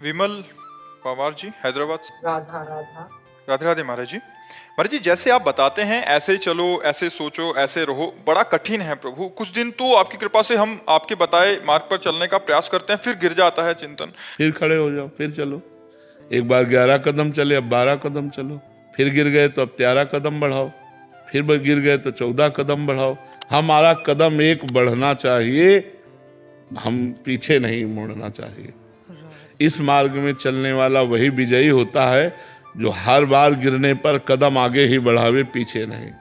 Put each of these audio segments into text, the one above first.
विमल पवार जी हैदराबाद से। राधा राधा। राधे राधे महाराज जी। महाराज जी, जैसे आप बताते हैं ऐसे चलो, ऐसे सोचो, ऐसे रहो, बड़ा कठिन है प्रभु। कुछ दिन तो आपकी कृपा से हम आपके बताए मार्ग पर चलने का प्रयास करते हैं, फिर गिर जाता है चिंतन। फिर खड़े हो जाओ, फिर चलो। एक बार 11 कदम चले, अब 12 कदम चलो। फिर गिर गए तो अब 13 कदम बढ़ाओ। फिर गिर गए तो 14 कदम बढ़ाओ। हमारा कदम एक बढ़ना चाहिए, हम पीछे नहीं मुड़ना चाहिए। इस मार्ग में चलने वाला वही विजयी होता है जो हर बार गिरने पर कदम आगे ही बढ़ावे, पीछे नहीं।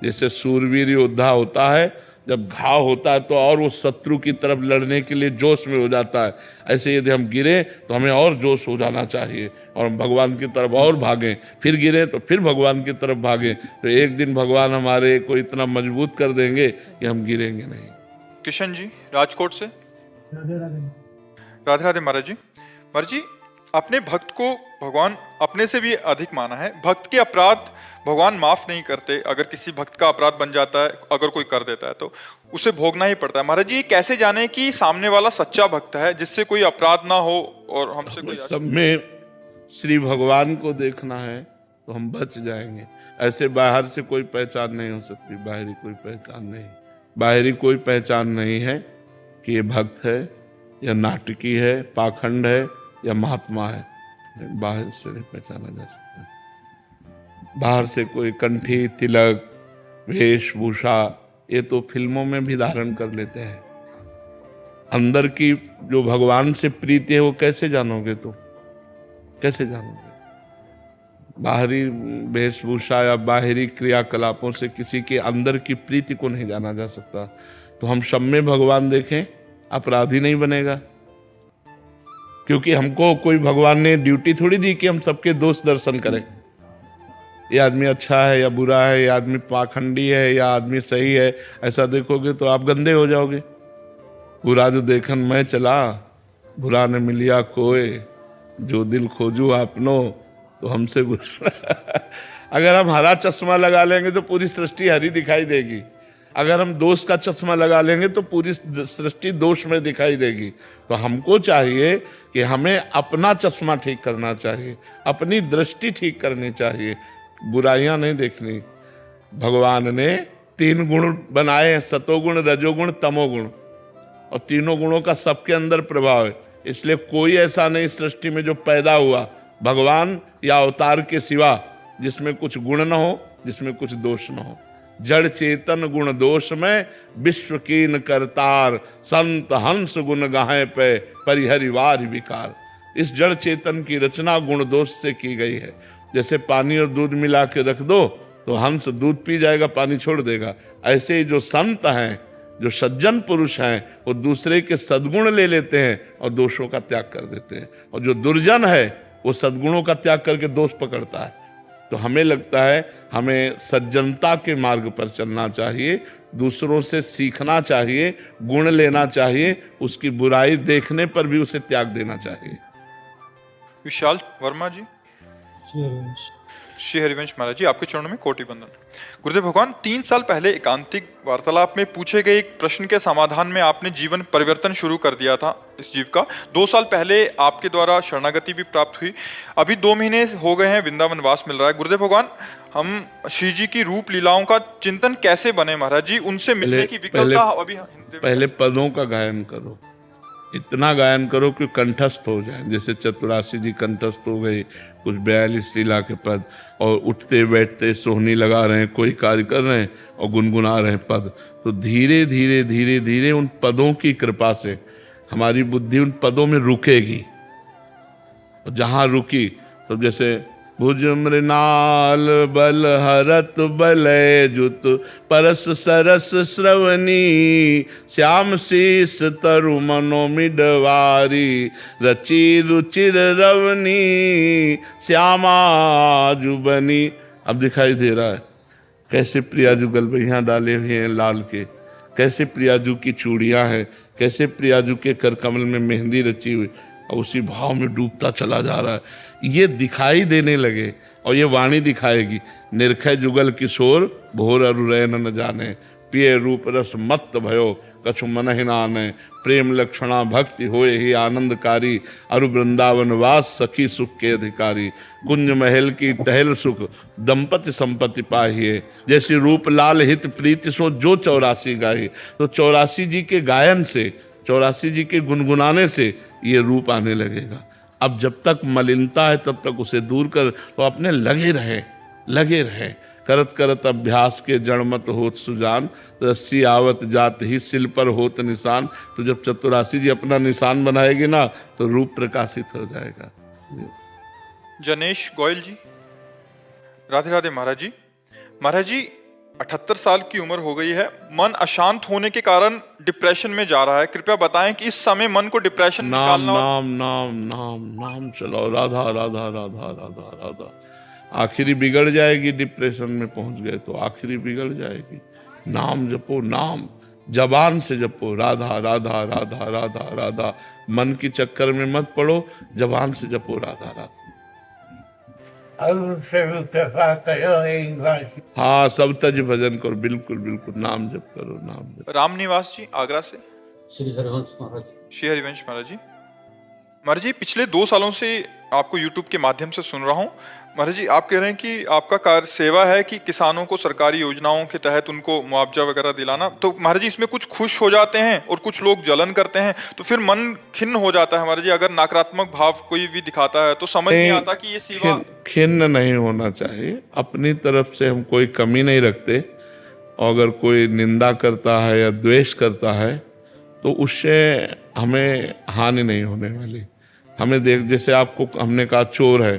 जैसे सूरवीर योद्धा होता है, जब घाव होता है तो और वो शत्रु की तरफ लड़ने के लिए जोश में हो जाता है। ऐसे यदि हम गिरे तो हमें और जोश हो जाना चाहिए और हम भगवान की तरफ और भागें। फिर गिरे तो फिर भगवान की तरफ भागें, तो एक दिन भगवान हमारे को इतना मजबूत कर देंगे कि हम गिरेंगे नहीं। किशन जी राजकोट से। राधे राधे। राधे राधे महाराज जी। महाराज जी, अपने भक्त को भगवान अपने से भी अधिक माना है। भक्त के अपराध भगवान माफ नहीं करते। अगर किसी भक्त का अपराध बन जाता है, अगर कोई कर देता है तो उसे भोगना ही पड़ता है। महाराज जी, कैसे जाने कि सामने वाला सच्चा भक्त है जिससे कोई अपराध ना हो और हमसे कोई सब में श्री भगवान को देखना है तो हम बच जाएंगे। ऐसे बाहर से कोई पहचान नहीं हो सकती, बाहरी कोई पहचान नहीं। बाहरी कोई पहचान नहीं है कि ये भक्त है या नाटकी है, पाखंड है या महात्मा है। बाहर से नहीं पहचाना जा सकता। बाहर से कोई कंठी, तिलक, वेशभूषा, ये तो फिल्मों में भी धारण कर लेते हैं। अंदर की जो भगवान से प्रीति है वो कैसे जानोगे तुम? कैसे जानोगे? बाहरी वेशभूषा या बाहरी क्रियाकलापों से किसी के अंदर की प्रीति को नहीं जाना जा सकता। तो हम सब में भगवान देखें, अपराधी नहीं बनेगा। क्योंकि हमको कोई भगवान ने ड्यूटी थोड़ी दी कि हम सबके दोष दर्शन करें। ये आदमी अच्छा है या बुरा है, ये आदमी पाखंडी है या आदमी सही है, ऐसा देखोगे तो आप गंदे हो जाओगे। बुरा जो देखन मैं चला, बुरा ने मिलिया कोय, जो दिल खोजू आपनो तो हमसे बुरा। अगर हम हरा चश्मा लगा लेंगे तो पूरी सृष्टि हरी दिखाई देगी। अगर हम दोष का चश्मा लगा लेंगे तो पूरी सृष्टि दोष में दिखाई देगी। तो हमको चाहिए कि हमें अपना चश्मा ठीक करना चाहिए, अपनी दृष्टि ठीक करनी चाहिए, बुराइयां नहीं देखनी। भगवान ने 3 गुण बनाए हैं, सतोगुण, रजोगुण, तमोगुण, और तीनों गुणों का सबके अंदर प्रभाव है। इसलिए कोई ऐसा नहीं सृष्टि में जो पैदा हुआ भगवान या अवतार के सिवा जिसमें कुछ गुण न हो, जिसमें कुछ दोष न हो। जड़ चेतन गुण दोष में विश्व कीन करतार, संत हंस गुण गाहे पे परिहरिवार विकार। इस जड़ चेतन की रचना गुण दोष से की गई है। जैसे पानी और दूध मिला के रख दो तो हंस दूध पी जाएगा, पानी छोड़ देगा। ऐसे ही जो संत हैं, जो सज्जन पुरुष हैं, वो दूसरे के सद्गुण ले लेते हैं और दोषों का त्याग कर देते हैं। और जो दुर्जन है वो सद्गुणों का त्याग करके दोष पकड़ता है। तो हमें लगता है हमें सज्जनता के मार्ग पर चलना चाहिए, दूसरों से सीखना चाहिए, गुण लेना चाहिए, उसकी बुराई देखने पर भी उसे त्याग देना चाहिए। विशाल वर्मा जी। श्री श्री हरिवंश महाराज जी, आपके चरणों में कोटि वंदन। गुरुदेव भगवान, 3 साल पहले एकांतिक वार्तालाप में पूछे गए एक प्रश्न के समाधान में आपने जीवन परिवर्तन शुरू कर दिया था इस जीव का। 2 साल पहले आपके द्वारा शरणागति भी प्राप्त हुई। अभी 2 महीने हो गए हैं, वृंदावन वास मिल रहा है। गुरुदेव भगवान, हम श्री जी की रूप लीलाओं का चिंतन कैसे बने महाराज जी? उनसे मिलने की विकलता अभी पहले पदों का गायन करो, इतना गायन करो कि कंठस्थ हो जाए। जैसे चतुरासी जी कंठस्थ हो गई, कुछ 42 लीला के पद, और उठते बैठते सोहनी लगा रहे हैं, कोई कार्य कर रहे हैं और गुनगुना रहे हैं पद। तो धीरे धीरे धीरे धीरे उन पदों की कृपा से हमारी बुद्धि उन पदों में रुकेगी। और जहाँ रुकी तो जैसे भुज मृणाल बल हरत बलय जुत परस सरस श्रवणी, श्याम शीस तरु मनो मिडवारी, रचि रुचिर रवनी, श्यामा जुबनी। अब दिखाई दे रहा है कैसे प्रियाजू गलबैयाँ डाले हुए हैं लाल के, कैसे प्रियाजू की चूड़ियाँ हैं, कैसे प्रियाजू के कर कमल में मेहंदी रची हुई, और उसी भाव में डूबता चला जा रहा है। ये दिखाई देने लगे और ये वाणी दिखाएगी। निरखै जुगल किशोर भोर अरु रैन न जाने, पिए रूप रस मत्त भयो, कछु मन ही नाने, प्रेम लक्षणा भक्ति होए ही आनंदकारी, अरु वृंदावन वास सखी सुख के अधिकारी, कुंज महल की टहल सुख दंपति संपत्ति पाहिए, जैसी रूप लाल हित प्रीति सो जो 84 गाही। तो 84 जी के गायन से, 84 जी के गुनगुनाने से ये रूप आने लगेगा। अब जब तक मलिनता है तब तक उसे दूर कर, तो अपने लगे रहे करत करत अभ्यास के जड़मत होत सुजान, रस्सी आवत जात ही सिल पर होत निशान। तो जब 84 जी अपना निशान बनाएगी ना तो रूप प्रकाशित हो जाएगा। जनेश गोयल जी, राधे राधे महाराज जी। महाराज जी 78 साल की उम्र हो गई है, मन अशांत होने के कारण डिप्रेशन में जा रहा है, कृपया बताएं कि इस समय मन को डिप्रेशन नाम निकालना। नाम नाम नाम नाम चलाओ, राधा राधा राधा राधा राधा। आखिरी बिगड़ जाएगी, डिप्रेशन में पहुंच गए तो आखिरी बिगड़ जाएगी। नाम जपो, नाम जबान से जपो, राधा राधा राधा राधा राधा। मन की चक्कर में मत पड़ो, जबान से जपो राधा राधा। हाँ, सब तज भजन करो, बिल्कुल बिल्कुल नाम जप करो, नाम जप। राम निवास जी आगरा से, श्री हरिवंश महाराज जी। श्री हरिवंश महाराज जी। महाराज जी पिछले 2 सालों से आपको YouTube के माध्यम से सुन रहा हूँ। महाराज जी आप कह रहे हैं कि आपका कार्य सेवा है कि किसानों को सरकारी योजनाओं के तहत उनको मुआवजा वगैरह दिलाना। तो महाराज जी इसमें कुछ खुश हो जाते हैं और कुछ लोग जलन करते हैं, तो फिर मन खिन्न हो जाता है। महाराज जी अगर नकारात्मक भाव कोई भी दिखाता है तो समझ नहीं आता कि ये सेवा। खिन्न नहीं होना चाहिए, अपनी तरफ से हम कोई कमी नहीं रखते। अगर कोई निंदा करता है या द्वेष करता है तो उससे हमें हानि नहीं होने वाली। हमें देख, जैसे आपको हमने कहा चोर है,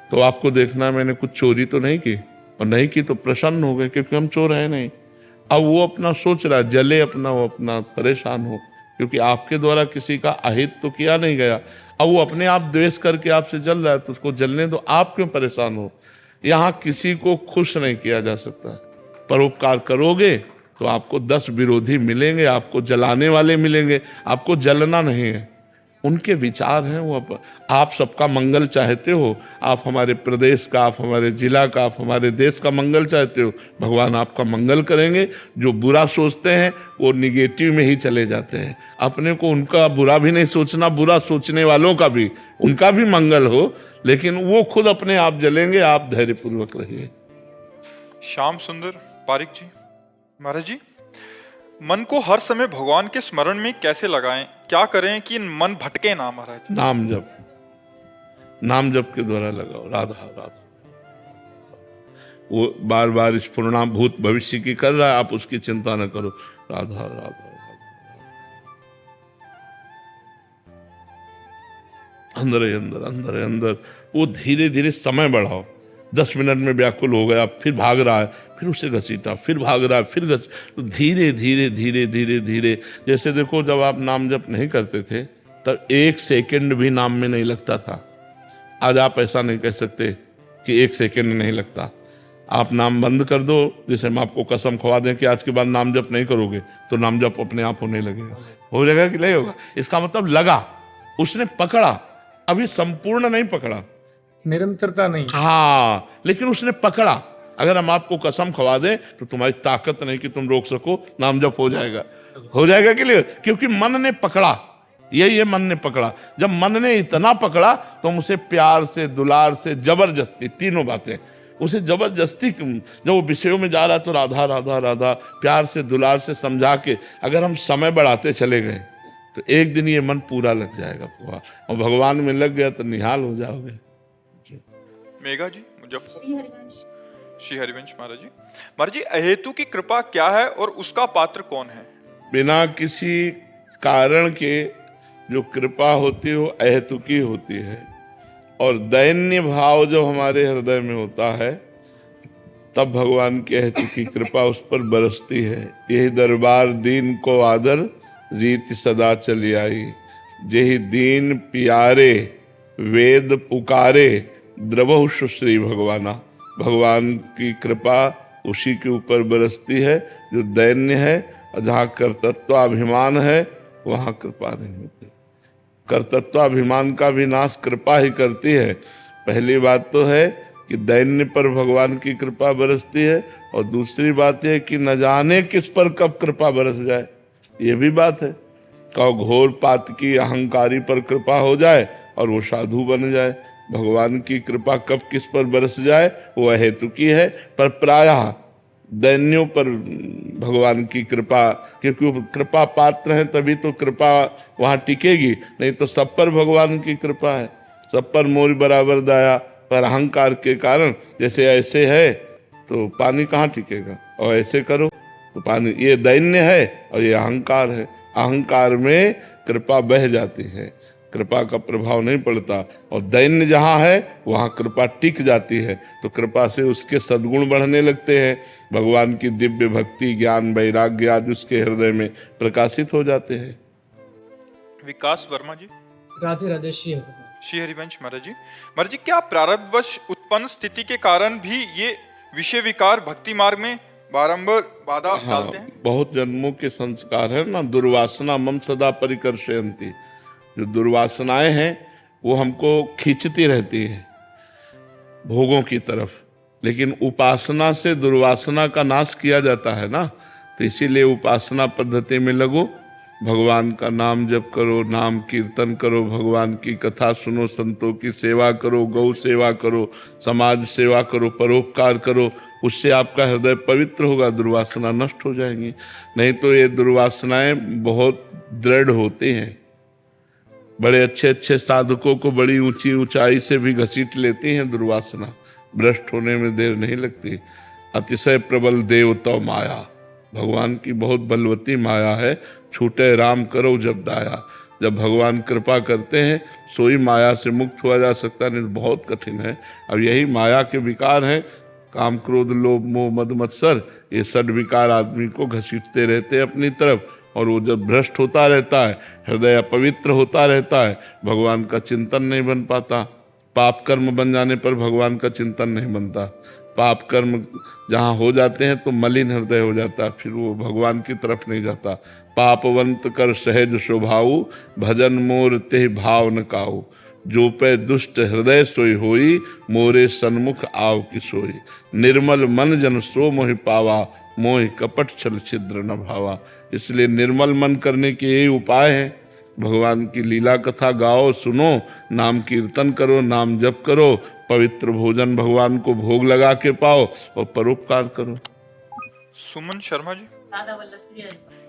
तो आपको देखना है मैंने कुछ चोरी तो नहीं की, और नहीं की तो प्रसन्न हो गए क्योंकि हम चोर है नहीं। अब वो अपना सोच रहा जले, अपना वो अपना परेशान हो, क्योंकि आपके द्वारा किसी का अहित तो किया नहीं गया। अब वो अपने आप द्वेष करके आपसे जल रहा है तो उसको जलने दो, आप क्यों परेशान हो। यहाँ किसी को खुश नहीं किया जा सकता। परोपकार करोगे तो आपको 10 विरोधी मिलेंगे, आपको जलाने वाले मिलेंगे, आपको जलना नहीं है। उनके विचार हैं वो। आप सबका मंगल चाहते हो, आप हमारे प्रदेश का, आप हमारे जिला का, आप हमारे देश का मंगल चाहते हो, भगवान आपका मंगल करेंगे। जो बुरा सोचते हैं वो निगेटिव में ही चले जाते हैं। अपने को उनका बुरा भी नहीं सोचना, बुरा सोचने वालों का भी, उनका भी मंगल हो, लेकिन वो खुद अपने आप जलेंगे। आप धैर्यपूर्वक रहिए। श्याम सुंदर पारिक जी, महाराज जी मन को हर समय भगवान के स्मरण में कैसे लगाएं, क्या करें कि मन भटके ना। महाराज नाम जप, नाम जप के द्वारा लगाओ, राधा राधा। वो बार बार स्फुरना भूत भविष्य की कर रहा है, आप उसकी चिंता न करो, राधा राधा राधा। अंदर अंदर अंदर अंदर वो धीरे धीरे समय बढ़ाओ। 10 मिनट में व्याकुल हो गया, फिर भाग रहा है, फिर उसे घसीटा, फिर भाग रहा है, फिर तो धीरे धीरे धीरे धीरे धीरे। जैसे देखो, जब आप नाम जप नहीं करते थे तब 1 सेकंड भी नाम में नहीं लगता था। आज आप ऐसा नहीं कह सकते कि 1 सेकंड नहीं लगता। आप नाम बंद कर दो, जैसे हम आपको कसम खवा दें कि आज के बाद नाम जप नहीं करोगे, तो नाम जप अपने आप होने लगेगा। हो जाएगा कि नहीं होगा? इसका मतलब लगा, उसने पकड़ा, अभी संपूर्ण नहीं पकड़ा, निरंतरता नहीं। हाँ, लेकिन उसने पकड़ा। अगर हम आपको कसम खवा दें तो तुम्हारी ताकत नहीं कि तुम रोक सको, नाम जप हो जाएगा। हो जाएगा कि नहीं? क्योंकि मन ने पकड़ा। यही मन ने पकड़ा। जब मन ने इतना पकड़ा तो हम उसे प्यार से, दुलार से, जबरदस्ती, तीनों बातें, उसे जबरदस्ती, जब वो विषयों में जा रहा है तो राधा राधा राधा, प्यार से, दुलार से समझा के अगर हम समय बढ़ाते चले गए तो एक दिन ये मन पूरा लग जाएगा पूरा, और भगवान में लग गया तो निहाल हो जाओगे। मेघा जी मुजफ्फर, श्री हरिवंश महाराज जी। महाराज जी अहेतु की कृपा क्या है और उसका पात्र कौन है? बिना किसी कारण के जो कृपा होती है वो अहेतुकी होती है, और दैन्य भाव जब हमारे हृदय में होता है तब भगवान की अहेतुकी कृपा उस पर बरसती है। यही दरबार दीन को आदर, रीति सदा चली आई। जेहि दीन पियारे, वेद पुकारे, द्रवहु सुश्री भगवाना। भगवान की कृपा उसी के ऊपर बरसती है जो दैन्य है, और जहाँ कर्तत्वाभिमान है वहाँ कृपा नहीं होती। कर्तत्वाभिमान का विनाश कृपा ही करती है। पहली बात तो है कि दैन्य पर भगवान की कृपा बरसती है, और दूसरी बात है कि न जाने किस पर कब कृपा बरस जाए। ये भी बात है। कहो घोर पातकी अहंकारी पर कृपा हो जाए और वो साधु बन जाए। भगवान की कृपा कब किस पर बरस जाए वो अहेतु की है, पर प्रायः दैन्यों पर भगवान की कृपा, क्योंकि वो कृपा पात्र है तभी तो कृपा वहाँ टिकेगी, नहीं तो सब पर भगवान की कृपा है, सब पर मोर बराबर दया। पर अहंकार के कारण जैसे ऐसे है तो पानी कहाँ टिकेगा, और ऐसे करो तो पानी, ये दैन्य है और ये अहंकार है। अहंकार में कृपा बह जाती है, कृपा का प्रभाव नहीं पड़ता, और दैन्य जहाँ है वहाँ कृपा टिक जाती है, तो कृपा से उसके सद्गुण बढ़ने लगते हैं। भगवान की दिव्य भक्ति, ज्ञान, वैराग्य आदि उसके हृदय में प्रकाशित हो जाते हैं। विकास वर्मा जी। राधे राधे श्री हरिवंश। श्री हरिवंश महाराज जी। महाराज जी, क्या प्रारब्धवश उत्पन्न स्थिति के कारण भी ये विषय विकार भक्ति मार्ग में बारंबार बाधा डालते हैं? बहुत जन्मों के संस्कार है ना, दुर्वासना मम सदा परिकर्षयन्ति। जो दुर्वासनाएं हैं वो हमको खींचती रहती हैं भोगों की तरफ, लेकिन उपासना से दुर्वासना का नाश किया जाता है ना। तो इसीलिए उपासना पद्धति में लगो, भगवान का नाम जप करो, नाम कीर्तन करो, भगवान की कथा सुनो, संतों की सेवा करो, गौ सेवा करो, समाज सेवा करो, परोपकार करो। उससे आपका हृदय पवित्र होगा, दुर्वासना नष्ट हो जाएंगी। नहीं तो ये दुर्वासनाएं बहुत दृढ़ होती हैं, बड़े अच्छे अच्छे साधकों को बड़ी ऊंची ऊंचाई से भी घसीट लेती हैं दुर्वासना, भ्रष्ट होने में देर नहीं लगती। अतिशय प्रबल देव तो माया, भगवान की बहुत बलवती माया है। छूटे राम करो जब दाया, जब भगवान कृपा करते हैं सोई माया से मुक्त हुआ जा सकता, नहीं तो बहुत कठिन है। अब यही माया के विकार हैं, काम क्रोध लोभ मोह मद मत्सर, ये षड विकार आदमी को घसीटते रहते हैं अपनी तरफ, और वो जब भ्रष्ट होता रहता है, हृदय अपवित्र होता रहता है, भगवान का चिंतन नहीं बन पाता। पाप कर्म बन जाने पर भगवान का चिंतन नहीं बनता। पाप कर्म जहाँ हो जाते हैं तो मलिन हृदय हो जाता है, फिर वो भगवान की तरफ नहीं जाता। पापवंत कर सहज स्वभाव, भजन मोर ते भाव न काऊ, जो पे दुष्ट हृदय सोई होई, मोरे सन्मुख आव की सोई। निर्मल मन जन सो मोहि पावा, मोहि कपट छल छिद्र न भावा। इसलिए निर्मल मन करने के यही उपाय है। भगवान की लीला कथा गाओ, सुनो, नाम कीर्तन करो, नाम जप करो, पवित्र भोजन भगवान को भोग लगा के पाओ और परोपकार करो। सुमन शर्मा जी।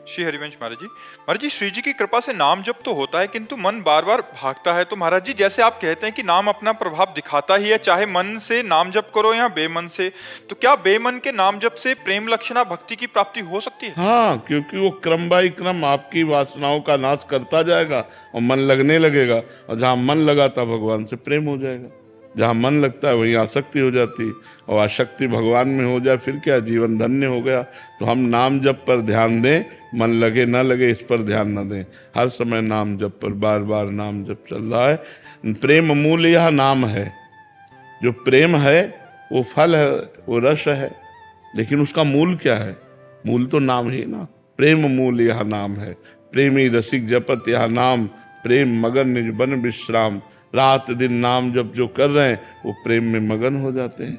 श्री हरिवंश महाराज जी। महाराज जी, श्री जी की कृपा से नाम जप तो होता है किंतु मन बार बार भागता है। तो महाराज जी, जैसे आप कहते हैं कि नाम अपना प्रभाव दिखाता ही है, चाहे मन से नाम जप करो या बेमन से, तो क्या बेमन के नाम जप से प्रेम लक्षणा भक्ति की प्राप्ति हो सकती है? हाँ, क्योंकि वो क्रम बाई क्रम आपकी वासनाओं का नाश करता जाएगा और मन लगने लगेगा, और जहाँ मन लगाता भगवान से प्रेम हो जाएगा। जहाँ मन लगता है वहीं आसक्ति हो जाती है, और आसक्ति भगवान में हो जाए फिर क्या, जीवन धन्य हो गया। तो हम नाम जप पर ध्यान दें, मन लगे ना लगे इस पर ध्यान न दें, हर समय नाम जप पर, बार बार नाम जप चल रहा है। प्रेम मूल यह नाम है। जो प्रेम है वो फल है, वो रस है, लेकिन उसका मूल क्या है? मूल तो नाम ही ना। प्रेम मूल यह नाम है, प्रेमी रसिक जपत यह नाम, प्रेम मगन निज बन विश्राम। रात दिन नाम जप जो कर रहे हैं वो प्रेम में मगन हो जाते हैं।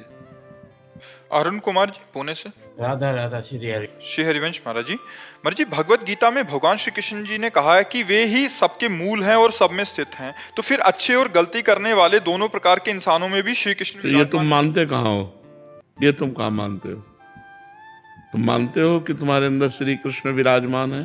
अरुण कुमार जी, पुणे से। राधा राधा श्री हरि। श्री हरिवंश महाराज जी। महाराज जी, भगवत गीता में भगवान श्री कृष्ण जी ने कहा है कि वे ही सबके मूल हैं और सब में स्थित हैं। तो फिर अच्छे और गलती करने वाले दोनों प्रकार के इंसानों में भी श्री कृष्ण। तो ये तुम मानते कहाँ हो? ये तुम कहाँ मानते हो? तुम मानते हो कि तुम्हारे अंदर श्री कृष्ण विराजमान है?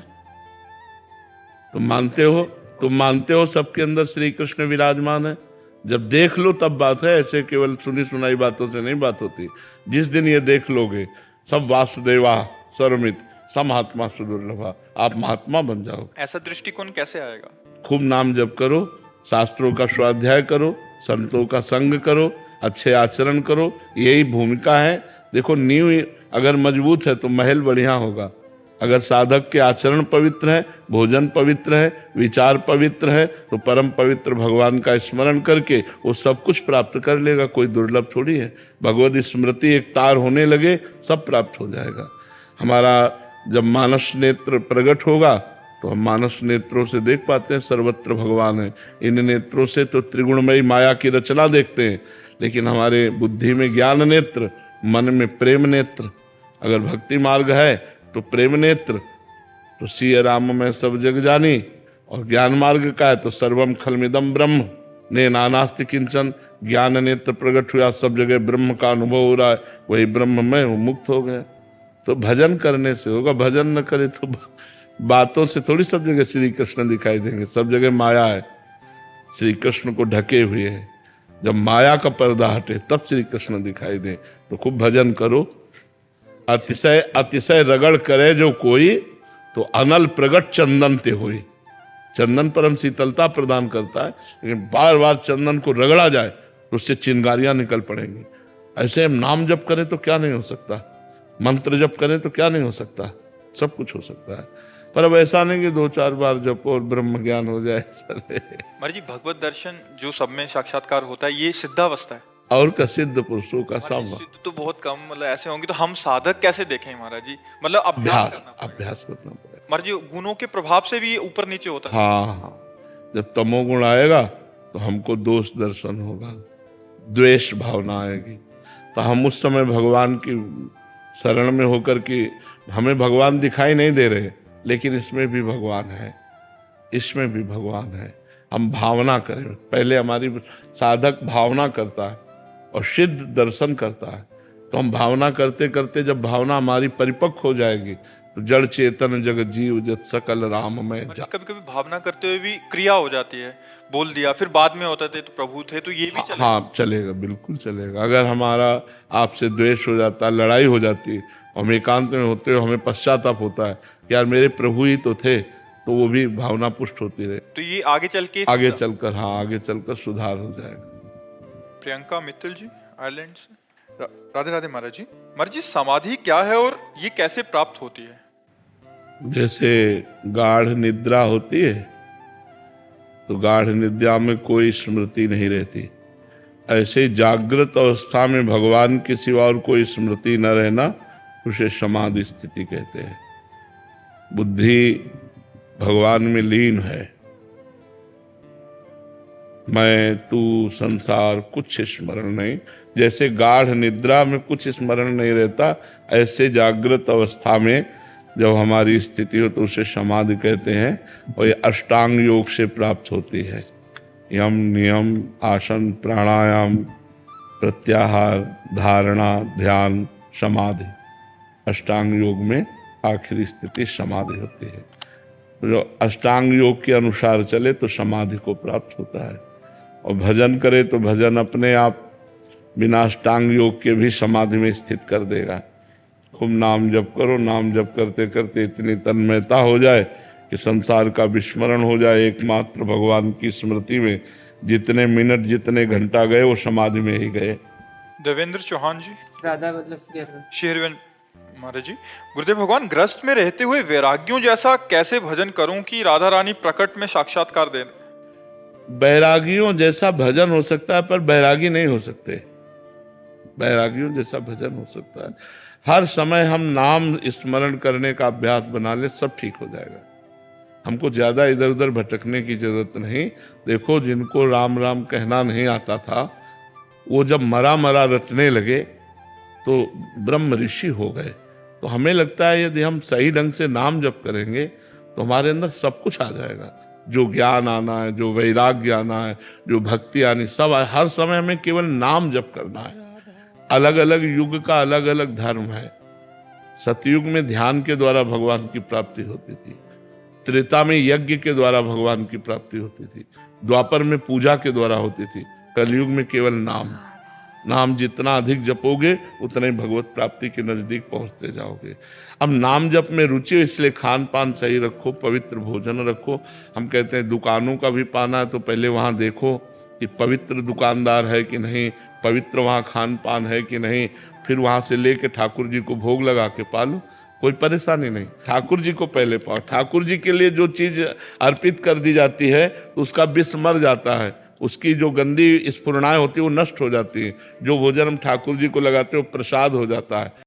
तुम मानते हो? तुम मानते हो सबके अंदर श्री कृष्ण विराजमान है? जब देख लो तब बात है, ऐसे केवल सुनी सुनाई बातों से नहीं बात होती। जिस दिन ये देख लोगे, सब वासुदेवा सर्वमित समात्मा सुदुर्लभा, आप महात्मा बन जाओगे। ऐसा दृष्टिकोण कैसे आएगा? खूब नाम जप करो, शास्त्रों का स्वाध्याय करो, संतों का संग करो, अच्छे आचरण करो, यही भूमिका है। देखो, नींव अगर मजबूत है तो महल बढ़िया होगा। अगर साधक के आचरण पवित्र है, भोजन पवित्र है, विचार पवित्र है, तो परम पवित्र भगवान का स्मरण करके वो सब कुछ प्राप्त कर लेगा। कोई दुर्लभ थोड़ी है। भगवत स्मृति एक तार होने लगे, सब प्राप्त हो जाएगा। हमारा जब मानस नेत्र प्रकट होगा तो हम मानस नेत्रों से देख पाते हैं सर्वत्र भगवान है। इन नेत्रों से तो त्रिगुणमयी माया की रचना देखते हैं, लेकिन हमारे बुद्धि में ज्ञान नेत्र, मन में प्रेम नेत्र। अगर भक्ति मार्ग है तो प्रेम नेत्र, तो सिय राम में सब जग जानी, और ज्ञान मार्ग का है तो सर्वम खलमिदम ब्रह्म ने नानास्ति किंचन, ज्ञान नेत्र प्रकट हुआ, सब जगह ब्रह्म का अनुभव हो रहा है, वही ब्रह्म में वो मुक्त हो गया। तो भजन करने से होगा, भजन न करे तो बातों से थोड़ी सब जगह श्री कृष्ण दिखाई देंगे। सब जगह माया है, श्री कृष्ण को ढके हुए है। जब माया का पर्दा हटे तब श्री कृष्ण दिखाई दे। तो खूब भजन करो। अतिशय अतिशय रगड़ करे जो कोई, तो अनल प्रगट चंदन ते हुई। चंदन परम शीतलता प्रदान करता है, लेकिन बार बार चंदन को रगड़ा जाए तो उससे चिंगारियां निकल पड़ेंगी। ऐसे हम नाम जप करें तो क्या नहीं हो सकता, मंत्र जप करें तो क्या नहीं हो सकता, सब कुछ हो सकता है। पर अब ऐसा नहीं कि 2-4 बार जपो और ब्रह्म ज्ञान हो जाए। महाराज जी, भगवत दर्शन जो सब में साक्षात्कार होता है, ये सिद्धावस्था है और का सिद्ध पुरुषों का संग, सिद्ध तो बहुत कम मतलब ऐसे होंगे। तो हम साधक कैसे देखें महाराज जी? मतलब अभ्यास करना पड़ेगा। महाराज जी, गुणों के प्रभाव से भी ये ऊपर नीचे होता है। हाँ, जब तमोगुण आएगा तो हमको दोष दर्शन होगा, द्वेष भावना आएगी। तो हम उस समय भगवान की शरण में होकर के, हमें भगवान दिखाई नहीं दे रहे, लेकिन इसमें भी भगवान है, इसमें भी भगवान है। हम भावना करें। पहले हमारी साधक भावना करता है और सिद्ध दर्शन करता है। तो हम भावना करते करते जब भावना हमारी परिपक्व हो जाएगी तो जड़ चेतन जगत जीव जत सकल राम में जा। कभी कभी भावना करते हुए भी क्रिया हो जाती है, बोल दिया, फिर बाद में होता थे तो प्रभु थे, तो ये भी चलेगा? हाँ, चलेगा, बिल्कुल चलेगा। अगर हमारा आपसे द्वेष हो जाता है, लड़ाई हो जाती है, हम एकांत में होते हो, हमें पश्चाताप होता है कि यार मेरे प्रभु ही तो थे, तो वो भी भावना पुष्ट होती रहे, तो ये आगे चलकर आगे चलकर सुधार हो जाएगा। प्रियंका मित्तल जी, आयरलैंड से। राधे राधे महाराज जी। महाराज जी, समाधि क्या है और ये कैसे प्राप्त होती है? जैसे गाढ़ निद्रा होती है तो गाढ़ निद्रा में कोई स्मृति नहीं रहती, ऐसे जागृत अवस्था में भगवान के सिवा और कोई स्मृति न रहना, उसे समाधि स्थिति कहते हैं। बुद्धि भगवान में लीन है, मैं तू संसार कुछ स्मरण नहीं। जैसे गाढ़ निद्रा में कुछ स्मरण नहीं रहता, ऐसे जागृत अवस्था में जब हमारी स्थिति हो तो उसे समाधि कहते हैं। और ये अष्टांग योग से प्राप्त होती है। यम, नियम, आसन, प्राणायाम, प्रत्याहार, धारणा, ध्यान, समाधि। अष्टांग योग में आखिरी स्थिति समाधि होती है। तो जो अष्टांग योग के अनुसार चले तो समाधि को प्राप्त होता है। और भजन करे तो भजन अपने आप बिना अष्टांग योग के भी समाधि में स्थित कर देगा। खूब नाम जप करो, नाम जप करते करते इतनी तन्मयता हो जाए कि संसार का विस्मरण हो जाए, एकमात्र भगवान की स्मृति में जितने मिनट जितने घंटा गए वो समाधि में ही गए। देवेंद्र चौहान जी, राधा मतलब शेरवन। महाराज जी, गुरुदेव भगवान, ग्रस्त में रहते हुए वैराग्यों जैसा कैसे भजन करूं कि राधा रानी प्रकट में साक्षात्कार दें? बैरागियों जैसा भजन हो सकता है पर बैरागी नहीं हो सकते। बैरागियों जैसा भजन हो सकता है, हर समय हम नाम स्मरण करने का अभ्यास बना ले, सब ठीक हो जाएगा। हमको ज्यादा इधर उधर भटकने की जरूरत नहीं। देखो, जिनको राम राम कहना नहीं आता था, वो जब मरा मरा रटने लगे तो ब्रह्म ऋषि हो गए। तो हमें लगता है यदि हम सही ढंग से नाम जप करेंगे तो हमारे अंदर सब कुछ आ जाएगा। जो ज्ञान आना है, जो वैराग्य आना है, जो भक्ति आनी, सब हर समय हमें केवल नाम जप करना है। अलग अलग युग का अलग अलग धर्म है। सतयुग में ध्यान के द्वारा भगवान की प्राप्ति होती थी, त्रेता में यज्ञ के द्वारा भगवान की प्राप्ति होती थी, द्वापर में पूजा के द्वारा होती थी, कलयुग में केवल नाम। नाम जितना अधिक जपोगे उतना ही भगवत प्राप्ति के नजदीक पहुंचते जाओगे। अब नाम जप में रुचि हो, इसलिए खान पान सही रखो, पवित्र भोजन रखो। हम कहते हैं दुकानों का भी पाना है तो पहले वहां देखो कि पवित्र दुकानदार है कि नहीं, पवित्र वहाँ खान पान है कि नहीं, फिर वहाँ से लेके ठाकुर जी को भोग लगा के पालो, कोई परेशानी नहीं। ठाकुर जी को पहले पाओ। ठाकुर जी के लिए जो चीज अर्पित कर दी जाती है तो उसका विष मर जाता है, उसकी जो गंदी स्फुरणाएं होती है वो नष्ट हो जाती है। जो भोजन हम ठाकुर जी को लगाते हैं वो प्रसाद हो जाता है।